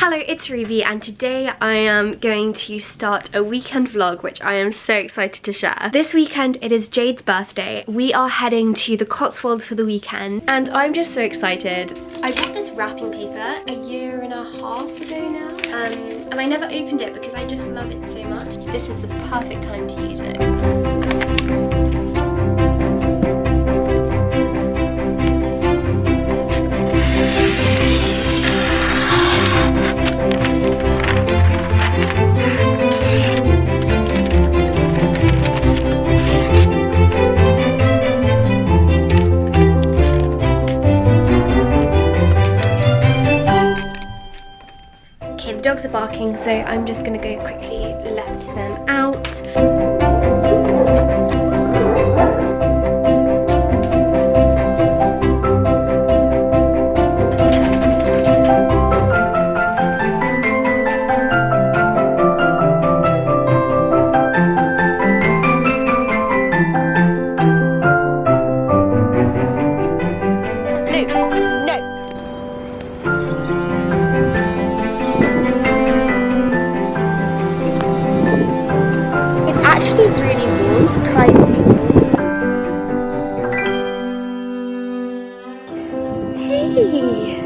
Hello, it's Ruby, and today I am going to start a weekend vlog which I am so excited to share. This weekend it is Jade's birthday. We are heading to the Cotswolds for the weekend and I'm just so excited. I bought this wrapping paper a year and a half ago now and I never opened it because I just love it so much. This is the perfect time to use it. The dogs are barking, so I'm just going to go quickly let them out. Really warm, surprisingly. Hey!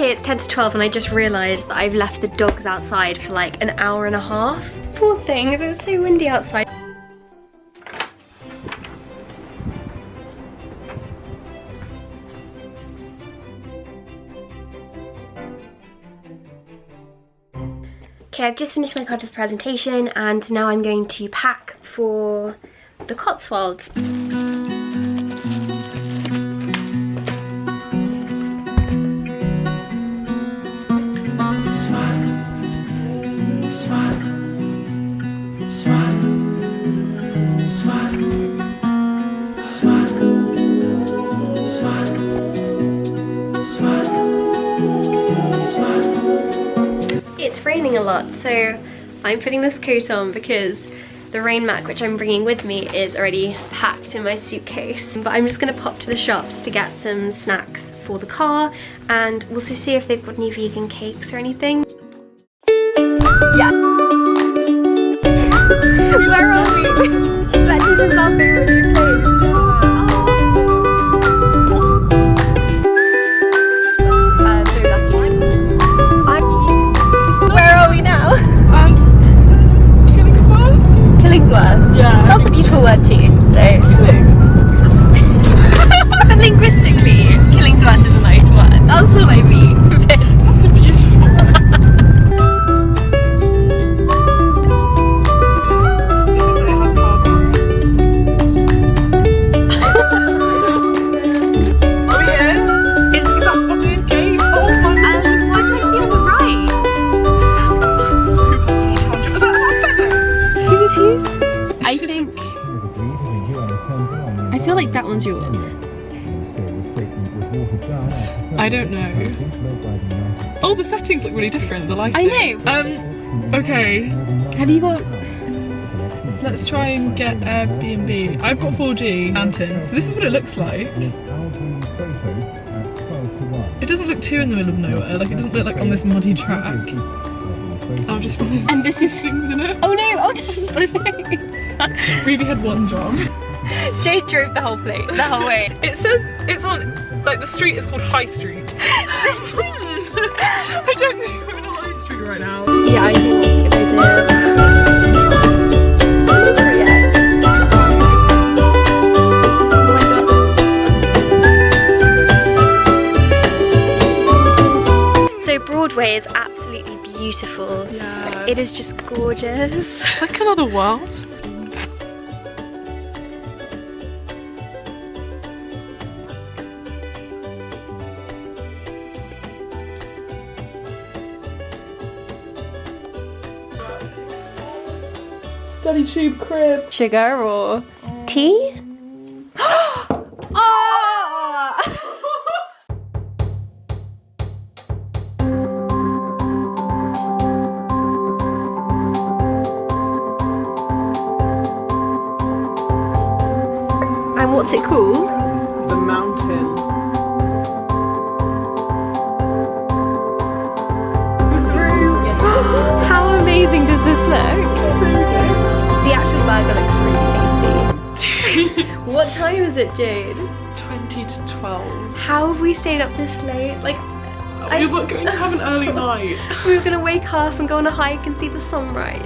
It's 10 to 12 and I just realised that I've left the dogs outside for like an hour and a half. Poor things, it's so windy outside. Okay, I've just finished my part of the presentation and now I'm going to pack for the Cotswolds. It's raining a lot, so I'm putting this coat on because the rain mat which I'm bringing with me is already packed in my suitcase. But I'm just going to pop to the shops to get some snacks for the car and also see if they've got any vegan cakes or anything. Yeah. Where are we? That isn't our favorite new place. Yeah. That's a beautiful word too, so. Killing. But linguistically, Killingsworth is a nice word. That's what I mean. That's a beautiful word. Are we in? Is that the weird gate? Oh my god. Why do I have to be on the right? Was that pheasant? Who's whose? I think... I feel like that one's yours. I don't know. Oh, the settings look really different, the lighting. I know. Okay. Have you got... Let's try and get Airbnb. I've got 4G mountain, so this is what it looks like. It doesn't look too in the middle of nowhere, like it doesn't look like on this muddy track. I'll just realised And this is things in it. Oh no, oh no. Ruby had one job. Jade drove the whole way. It says it's on, like the street is called High Street. I don't think we're in a high street right now. Yeah, I think that's a good idea. So Broadway is absolutely beautiful. Yeah. It is just gorgeous. It's like another world. study tube crib. Sugar or tea? Oh! And what's it called? The mountain. How amazing does this look? The actual burger looks really tasty. What time is it, Jade? 20 to 12. How have we stayed up this late? Like, We were going to have an early night. we were gonna wake up and go on a hike and see the sunrise.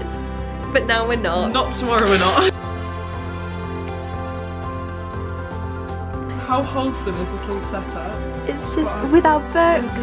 But now we're not. Not tomorrow, we're not. How wholesome is this little setup? It's just without books.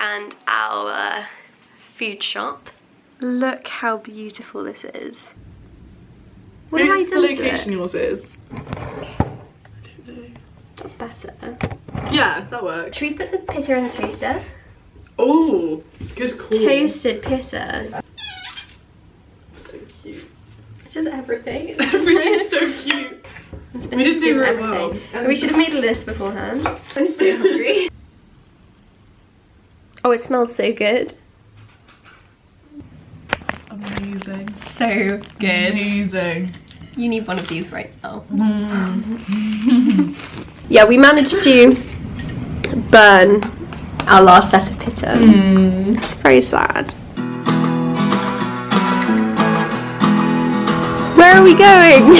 And our food shop. Look how beautiful this is. What have I Who's the done to location it? yours is? I don't know. That's better. Yeah, that works. Should we put the pitta in the toaster? Oh, good call. Toasted pitta. So cute. Just everything. Everything's so cute. We just do very well. We should have made a list beforehand. I'm so hungry. Oh, it smells so good. Amazing. So good. Amazing. You need one of these right now. Yeah, we managed to burn our last set of pitta. It's very sad. Where are we going?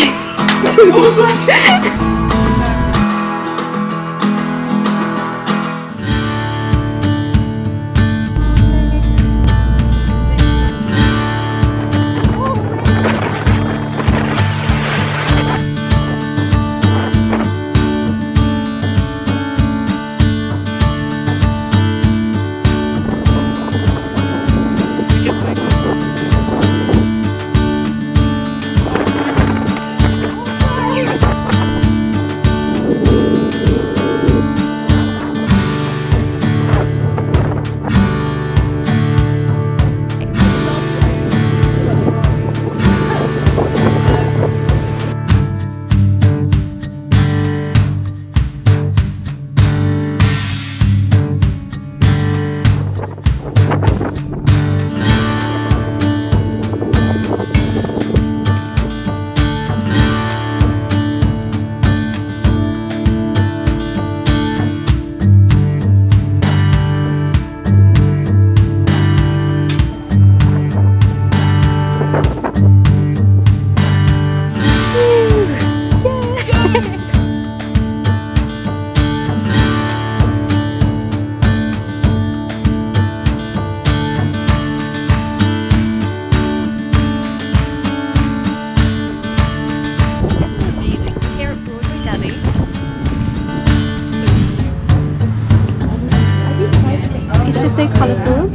So colourful.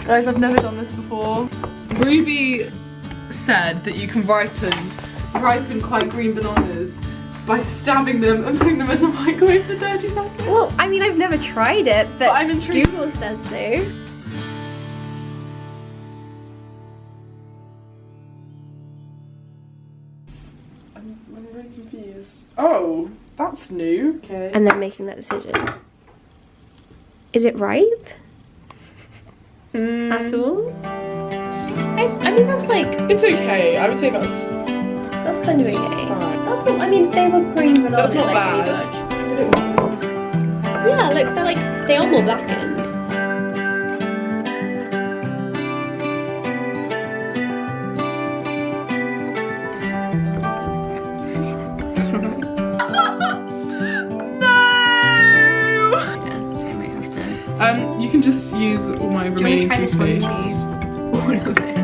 Guys, I've never done this before. Ruby said that you can ripen quite green bananas by stabbing them and putting them in the microwave for 30 seconds. Well, I mean, I've never tried it, but I'm intrigued. Google says so. I'm really confused. Oh, that's new. Okay. And then making that decision. Is it ripe? At all? I mean, that's like... It's okay. I would say that's kind of okay. fine. That's not... I mean, they were green bananas. That's not like, bad. yeah, look, they're like... They are more blackened. You can just use all my remaining toothpaste. All of it.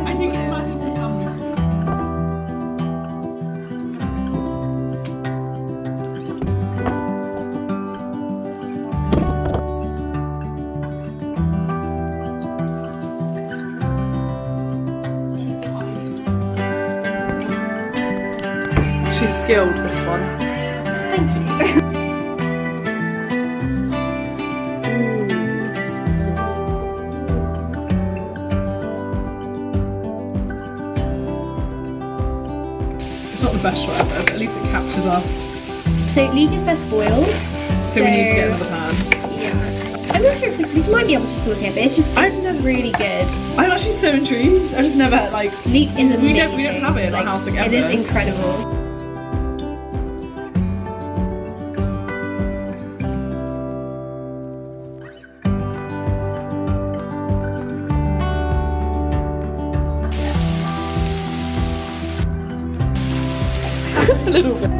I think it matches to some. She's skilled, this one. Thank you. It's not the best shot ever, but at least it captures us. So leek is best boiled. So we need to get another pan. Yeah. I'm not sure if we might be able to saute it, but it's just really good. I'm actually so intrigued. I just never like. Leek is amazing. We don't have it in our house like ever. It is incredible. A little bit.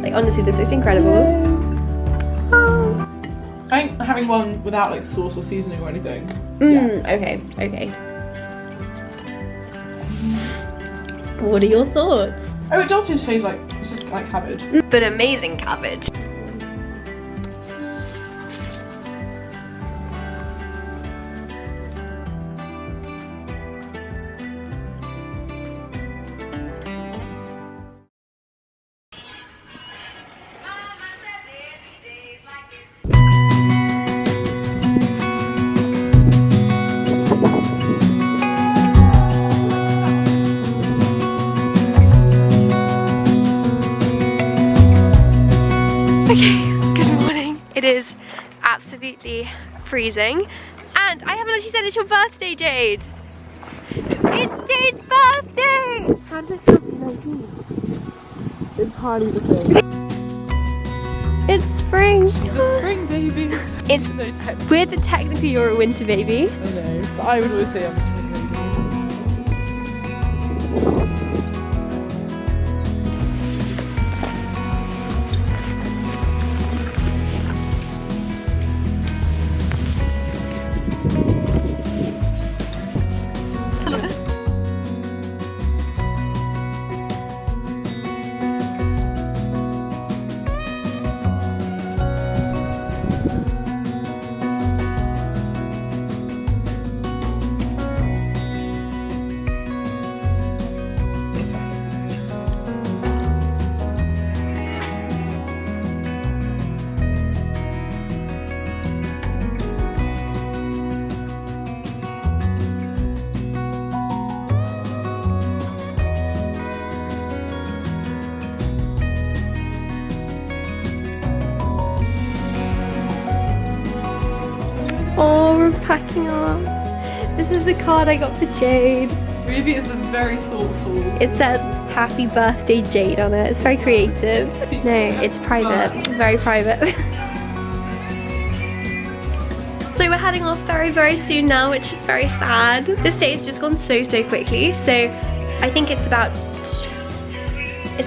Like honestly, this looks incredible. I think having one without like sauce or seasoning or anything. Yes. Okay. What are your thoughts? Oh, it does just taste like, it's just like cabbage. But amazing cabbage. Okay, good morning. It is absolutely freezing. And I haven't actually said it's your birthday, Jade. It's Jade's birthday! How does it feel to be 19? It's hardly the same. It's spring. It's a spring baby. It's weird that technically you're a winter baby. I know, but I would always say I'm a spring baby. Oh, we're packing up. This is the card I got for Jade. Really, it's a very thoughtful. It says happy birthday Jade on it. It's very creative. No, it's private, very private. So we're heading off very soon now, which is very sad. This day has just gone so quickly. So I think it's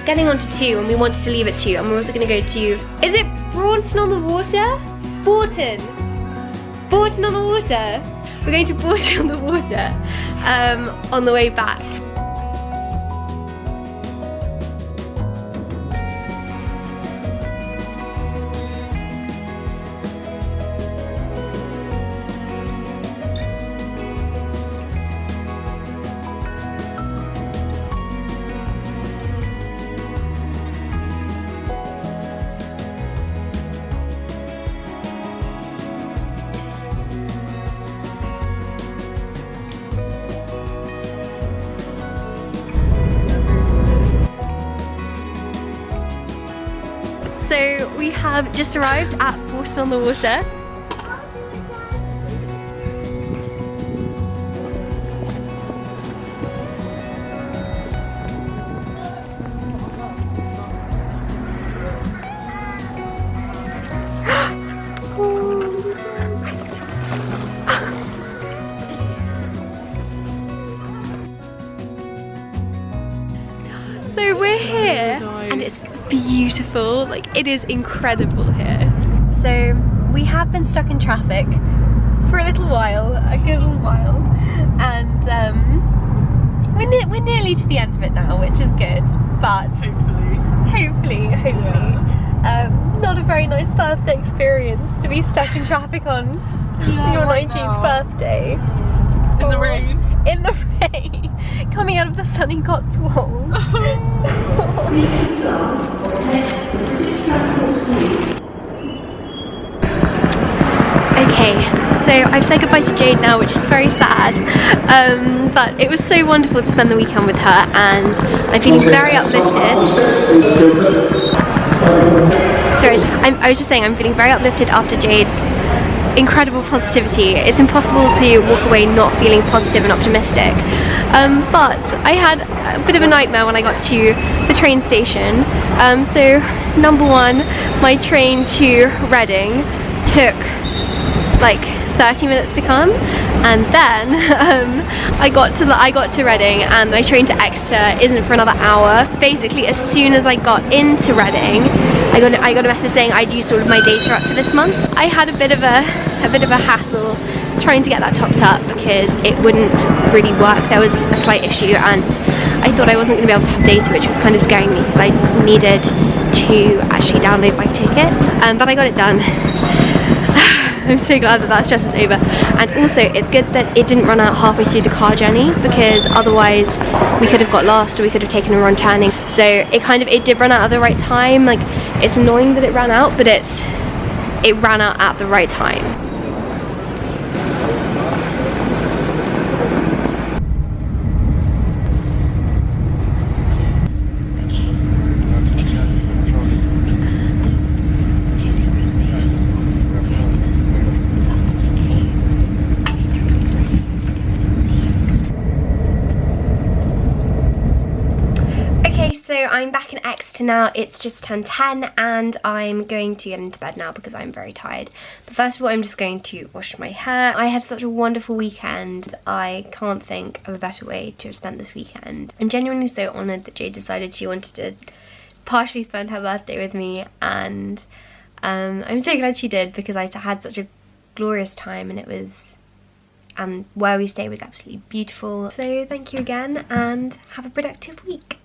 getting on to 2 and we wanted to leave at 2 and we're also gonna go to, is it Braunton on the Water? Borton on the Water. we're going to Portage on the Water on the way back. So we have just arrived at Portage on the Water. So we're here and it's beautiful, like it is incredible here. So we have been stuck in traffic for a little while, a good little while, and we're nearly to the end of it now, which is good, but hopefully not a very nice birthday experience to be stuck in traffic on your 19th birthday. In the rain. In the rain, coming out of the sunny Cotswolds. Okay, so I've said goodbye to Jade now, which is very sad, but it was so wonderful to spend the weekend with her, and I'm feeling very uplifted. Sorry, I was just saying I'm feeling very uplifted after Jade's incredible positivity. It's impossible to walk away not feeling positive and optimistic, but I had a bit of a nightmare when I got to the train station. So number one, my train to Reading took like 30 minutes to come, and then I got to Reading and my train to Exeter isn't for another hour. Basically, as soon as I got into Reading, I got a message saying I'd used all of my data up for this month. I had a bit of a hassle trying to get that topped up because it wouldn't really work. There was a slight issue and I thought I wasn't going to be able to have data, which was kind of scaring me because I needed to actually download my ticket, but I got it done. I'm so glad that stress is over, and also it's good that it didn't run out halfway through the car journey, because otherwise we could have got lost or we could have taken a wrong turning. So it did run out at the right time. Like, it's annoying that it ran out, but it ran out at the right time. So I'm back in Exeter now. It's just turned 10 and I'm going to get into bed now because I'm very tired. But first of all, I'm just going to wash my hair. I had such a wonderful weekend. I can't think of a better way to have spent this weekend. I'm genuinely so honoured that Jade decided she wanted to partially spend her birthday with me, and I'm so glad she did because I had such a glorious time, and where we stayed was absolutely beautiful. So thank you again and have a productive week.